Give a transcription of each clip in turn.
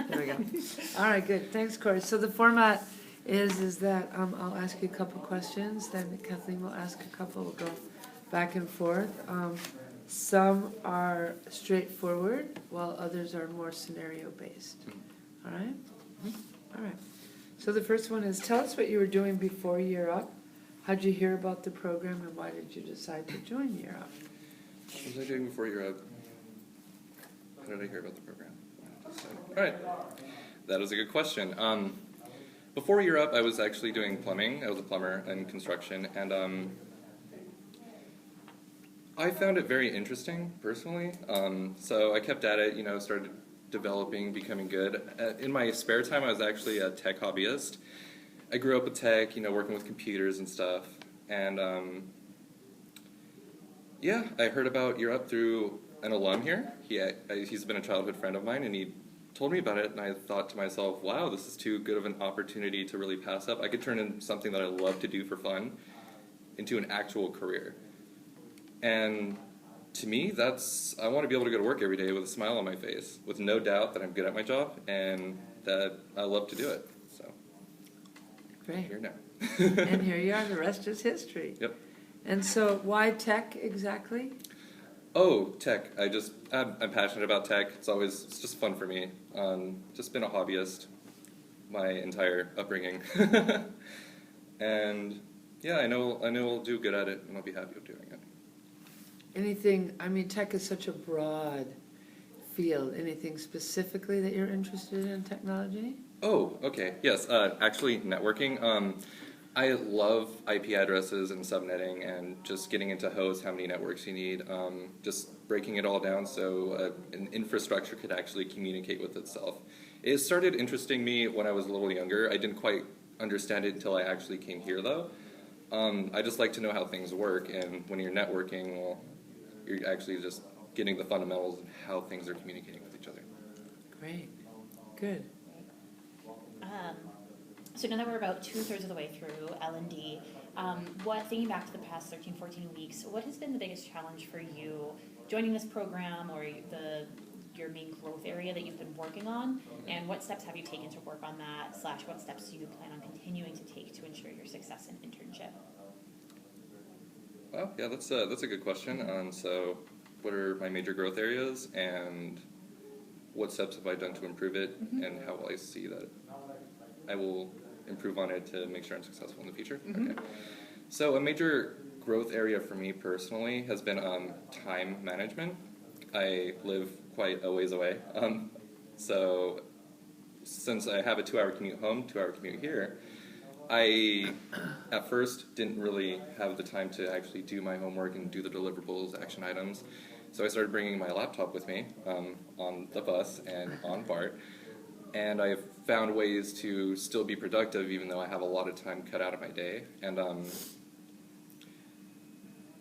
There we go. All right, good. Thanks, Corey. So the format is that I'll ask you a couple questions, then Kathleen will ask a couple. We'll go back and forth. Some are straightforward, while others are more scenario-based. All right? All right. So the first one is, tell us what you were doing before Year Up. How'd you hear about the program, and why did you decide to join Year Up? What was I doing before Year Up? How did I hear about the program? All right. That was a good question. Before Year Up, I was actually doing plumbing. I was a plumber in construction, and I found it very interesting, personally. So I kept at it, started developing, becoming good. In my spare time, I was actually a tech hobbyist. I grew up with tech, working with computers and stuff. And yeah, I heard about Year Up through an alum here. He's been a childhood friend of mine, and he told me about it, and I thought to myself, wow, this is too good of an opportunity to really pass up. I could turn in something that I love to do for fun into an actual career. And to me, I want to be able to go to work every day with a smile on my face, with no doubt that I'm good at my job and that I love to do it. So, Great. Here now. And here you are, the rest is history. Yep. And so why tech exactly? Oh, tech. I'm passionate about tech. It's just fun for me. Just been a hobbyist my entire upbringing. And yeah, I know I'll do good at it, and I'll be happy with doing it. Tech is such a broad field. Anything specifically that you're interested in technology? Oh, okay. Yes, actually networking. I love IP addresses and subnetting and just getting into hosts, how many networks you need, just breaking it all down so an infrastructure could actually communicate with itself. It started interesting me when I was a little younger. I didn't quite understand it until I actually came here, though. I just like to know how things work, and when you're networking, well, you're actually just getting the fundamentals of how things are communicating with each other. Great. Good. So now that we're about 2/3 of the way through L&D, thinking back to the past 13, 14 weeks, what has been the biggest challenge for you joining this program, or your main growth area that you've been working on, and what steps have you taken to work on that, / what steps do you plan on continuing to take to ensure your success in internship? Well, yeah, that's a good question. So what are my major growth areas, and what steps have I done to improve it, and how will I see that I will improve on it to make sure I'm successful in the future? Okay. So a major growth area for me personally has been time management. I live quite a ways away. So since I have a 2-hour commute home, 2-hour commute here, I, at first, didn't really have the time to actually do my homework and do the deliverables, action items. So I started bringing my laptop with me on the bus and on BART. And I've found ways to still be productive even though I have a lot of time cut out of my day. And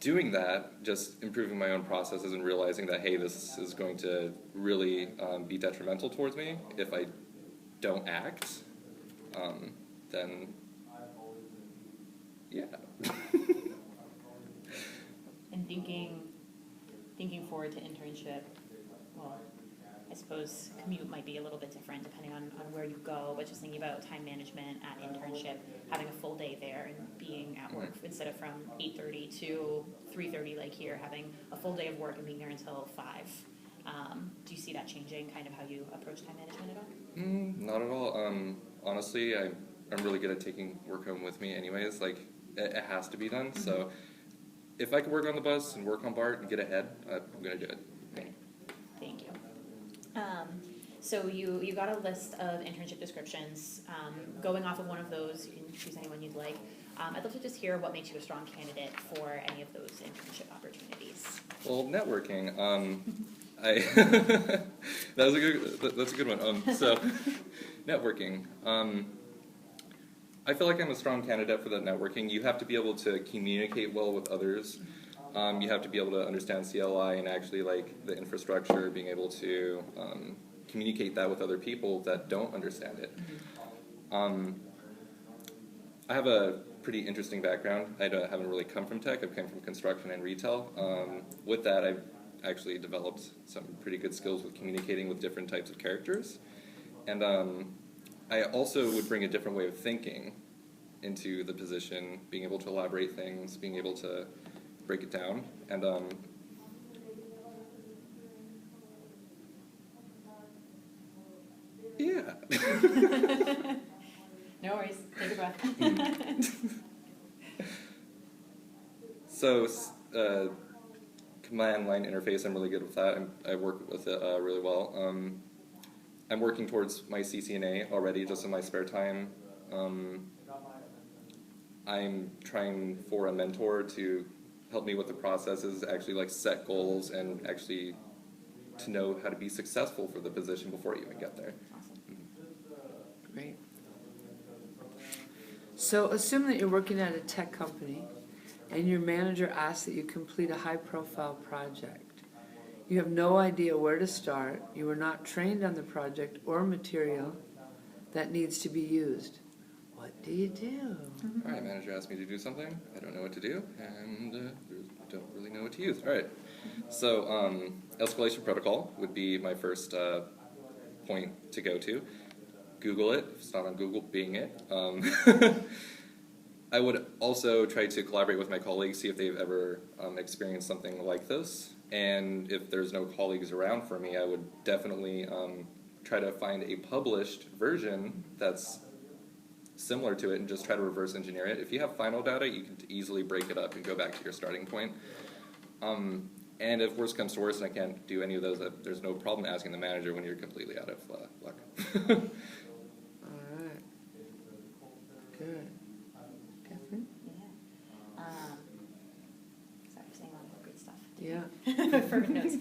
doing that, just improving my own processes and realizing that, hey, this is going to really be detrimental towards me if I don't act, then, yeah. And thinking forward to internship, well, I suppose commute might be a little bit different depending on where you go, but just thinking about time management at internship, having a full day there and being at work instead of from 8:30 to 3:30 like here, having a full day of work and being there until 5. Do you see that changing kind of how you approach time management at all? Not at all. Honestly, I'm really good at taking work home with me anyways. Like, it has to be done. So if I could work on the bus and work on BART and get ahead, I'm going to do it. Great. Thank you. So you got a list of internship descriptions. Going off of one of those, you can choose anyone you'd like. I'd love to just hear what makes you a strong candidate for any of those internship opportunities. Well, networking. That's a good one. So, networking. I feel like I'm a strong candidate for that networking. You have to be able to communicate well with others. You have to be able to understand CLI and actually like the infrastructure, being able to communicate that with other people that don't understand it. I have a pretty interesting background. I haven't really come from tech. I've come from construction and retail. With that, I've actually developed some pretty good skills with communicating with different types of characters. And I also would bring a different way of thinking into the position, being able to elaborate things, being able to break it down. And yeah. No worries, take a breath. So, command line interface, I'm really good with that. I work with it really well. I'm working towards my CCNA already, just in my spare time. I'm trying for a mentor to help me with the processes, actually like set goals, and actually to know how to be successful for the position before I even get there. Awesome. Great. So assume that you're working at a tech company and your manager asks that you complete a high-profile project. You have no idea where to start, you are not trained on the project or material that needs to be used. What do you do? All right, manager asked me to do something. I don't know what to do, and don't really know what to use. All right. So escalation protocol would be my first point to go to. Google it. If it's not on Google, Bing it. I would also try to collaborate with my colleagues, see if they've ever experienced something like this. And if there's no colleagues around for me, I would definitely try to find a published version that's similar to it and just try to reverse engineer it. If you have final data, you can easily break it up and go back to your starting point. And if worst comes to worst and I can't do any of those, there's no problem asking the manager when you're completely out of luck. All right. Good. Catherine? Yeah. Sorry, I'm saying all the great stuff. Yeah. Perfect notes.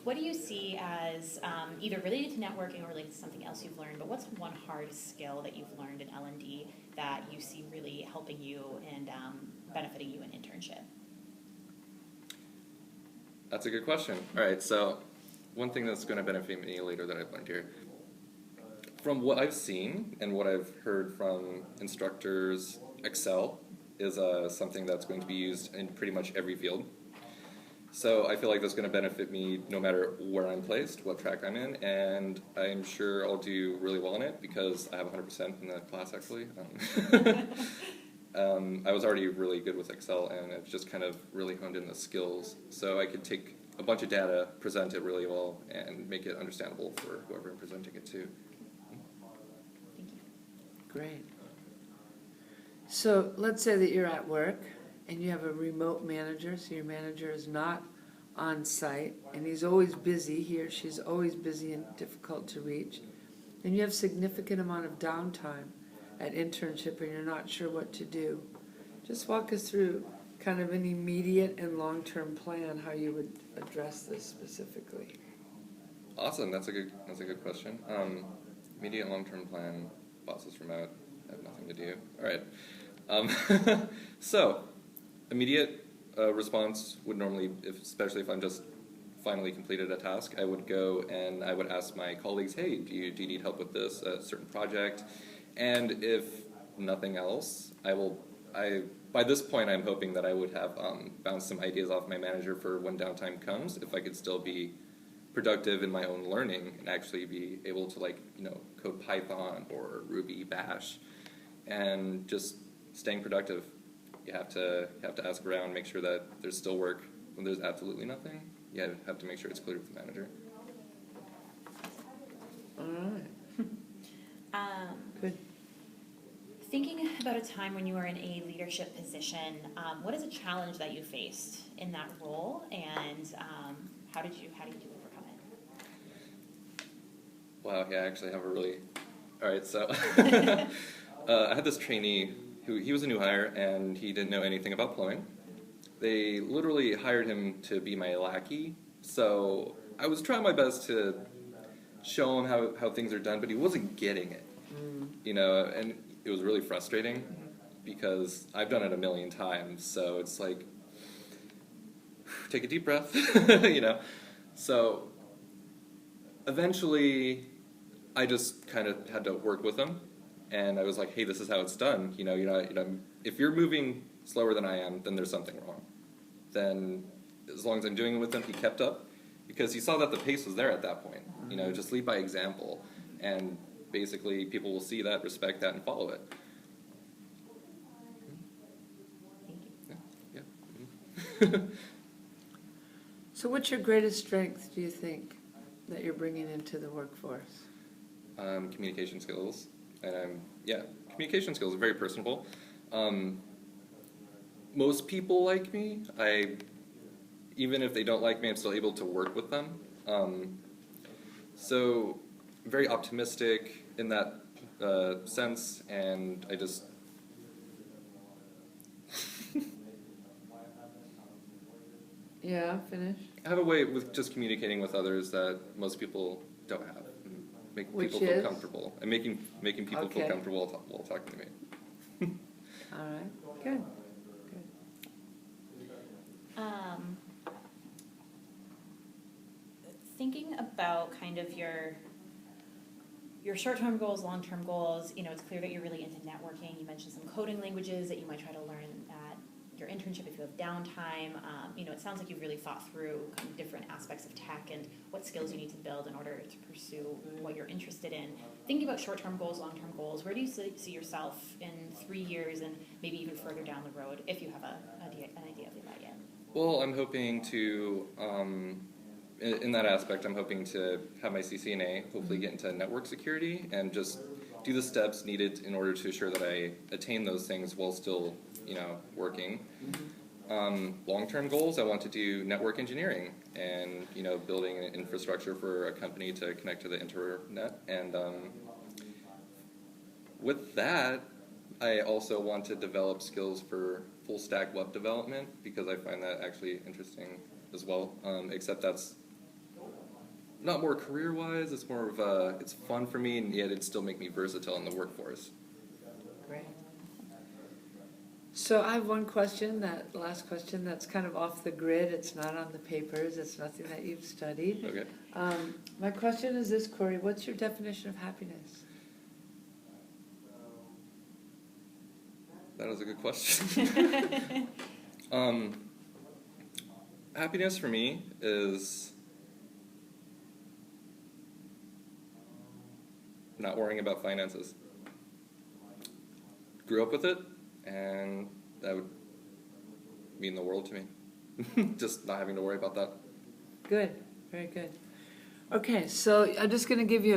What do you see as either related to networking or related to something else you've learned, but what's one hard skill that you've learned in L&D that you see really helping you and benefiting you in internship? That's a good question. All right, so one thing that's going to benefit me later that I've learned here. From what I've seen and what I've heard from instructors, Excel is something that's going to be used in pretty much every field. So I feel like that's going to benefit me no matter where I'm placed, what track I'm in, and I'm sure I'll do really well in it because I have 100% in the class actually. I was already really good with Excel, and I've just kind of really honed in the skills. So I could take a bunch of data, present it really well, and make it understandable for whoever I'm presenting it to. Thank you. Great. So let's say that you're at work and you have a remote manager, so your manager is not on site, and he's always busy, he or she's always busy and difficult to reach, and you have significant amount of downtime at internship and you're not sure what to do. Just walk us through kind of an immediate and long-term plan, how you would address this specifically. Awesome, that's a good question. Immediate long-term plan, bosses remote, I have nothing to do. All right. So, immediate response would normally, especially if I'm just finally completed a task, I would go and I would ask my colleagues, hey, do you need help with this certain project? And if nothing else, by this point I'm hoping that I would have bounced some ideas off my manager for when downtime comes, if I could still be productive in my own learning and actually be able to code Python or Ruby, Bash, and just staying productive. You have to ask around, make sure that there's still work when there's absolutely nothing. You have to make sure it's clear with the manager. All right. Good. Thinking about a time when you were in a leadership position, what is a challenge that you faced in that role, and how did you overcome it? Wow, yeah, I actually have a really... All right, so I had this trainee he was a new hire, and he didn't know anything about plumbing. They literally hired him to be my lackey, so I was trying my best to show him how things are done, but he wasn't getting it, and it was really frustrating because I've done it a million times, so it's like, take a deep breath, So eventually, I just kind of had to work with him. And I was like, hey, this is how it's done. If you're moving slower than I am, then there's something wrong. Then as long as I'm doing it with him, he kept up because he saw that the pace was there at that point. Just lead by example. and basically people will see that, respect that, and follow it. Thank you. Yeah. Mhm. So what's your greatest strength, do you think, that you're bringing into the workforce? Communication skills, and communication skills are very personable. Most people like me. Even if they don't like me, I'm still able to work with them. So very optimistic in that sense, and I just Yeah, finish. have a way with just communicating with others that most people don't have. Make Which people feel is? comfortable, and making people feel Okay. comfortable while talking to me. All right, good. Thinking about kind of your short-term goals, long-term goals, it's clear that you're really into networking. You mentioned some coding languages that you might try to learn at your internship if you have downtime. It sounds like you've really thought through kind of different aspects of tech and what skills you need to build in order to pursue what you're interested in. Thinking about short-term goals, long-term goals, where do you see yourself in 3 years and maybe even further down the road if you have an idea of that yet? Well, I'm hoping to, in that aspect, I'm hoping to have my CCNA, hopefully get into network security, and just do the steps needed in order to ensure that I attain those things while still, working. Long-term goals, I want to do network engineering and, building an infrastructure for a company to connect to the internet. And with that, I also want to develop skills for full-stack web development because I find that actually interesting as well, except that's not more career-wise, it's more of it's fun for me, and yet it'd still make me versatile in the workforce. Great. So I have one question, that last question, that's kind of off the grid. It's not on the papers. It's nothing that you've studied. Okay. My question is this, Corey. What's your definition of happiness? That is a good question. Happiness for me is not worrying about finances. Grew up with it, and that would mean the world to me. Just not having to worry about that. Good. Very good. Okay, so I'm just going to give you